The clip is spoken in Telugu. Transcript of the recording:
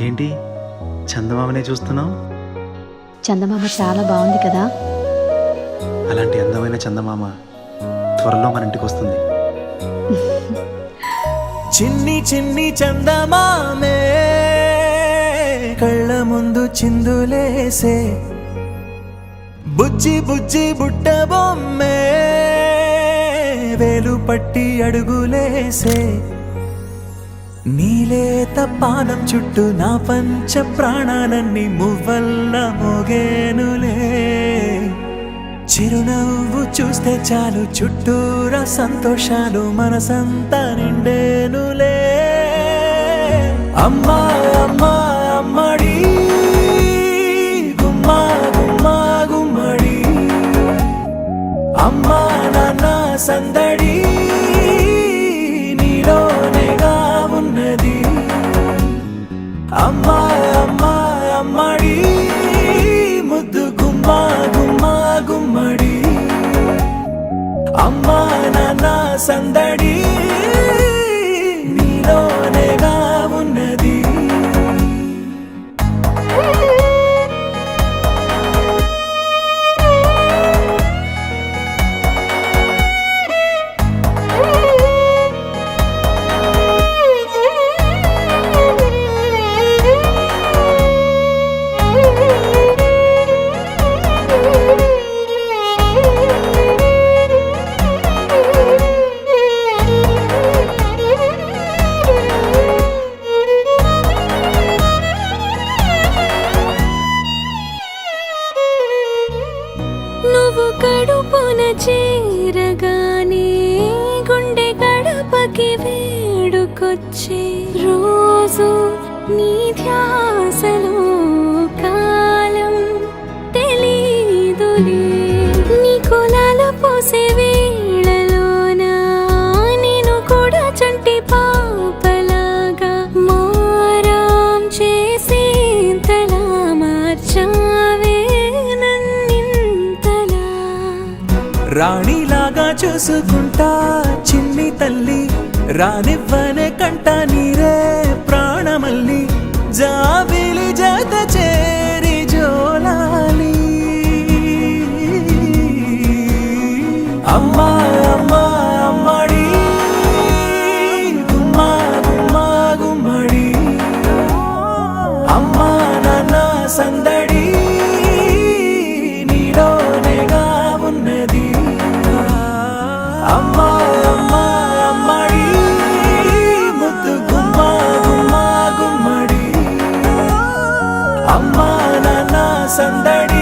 ఏంటి చందమామనే చూస్తున్నావు? చందమామ చాలా బాగుంది కదా. అలాంటి అందమైన చందమామ త్వరలో మన ఇంటికి వస్తుంది. చిన్ని చిన్ని చందమామే కళ్ళ ముందు చిందులేసే, బుజ్జి బుజ్జి బుట్ట బొమ్మే వేలు పట్టి అడుగులేసే, నీలేత పానం చుట్టూ నా పంచ ప్రాణాలన్నీ మువ్వల్ల మోగేనులే. చిరునవ్వు చూస్తే చాలు చుట్టూరా సంతోషాలు మనసంతా నిండేనులే. అమ్మా అమ్మా అమ్మడి గుమ్మా గుమ్మా గుమ్మడి, అమ్మా నాన్న సందడి నీలోనేగా ఉన్నది. అమ్మా అమ్మా అమ్మడి ముద్దు గుమ్మా గుమ్మా గుమ్మడి, అమ్మా నాన్న సందడి నీలోనేగా ఉన్నది. నువ్వు కడుపున చేరగానే గుండె గడపకి వేడుకొచ్చే రోజు నీ ధ్యాసలో కాలం తెలీదులే. నీ కులాల పోసే వేళలోన నేను కూడా చంటి పాపలాగా మారాం చేసేంతలా మార్చావే నన్నింతలా. రాణిలాగా చూసుకుంటా చిన్ని తల్లి, రానివ్వనే కంట నీరే ప్రాణమల్లి, జాబిలి జత చేరి జోలాలి. అమ్మా అమ్మా అమ్మడి గుమ్మా గుమ్మా గుమ్మడి, అమ్మా నాన్న సందడి నీలోనేగా ఉన్నది. అమ్మా అమ్మా అమ్మడి ముద్దు గుమ్మా గుమ్మా గుమ్మడి, అమ్మా నాన్న సందడి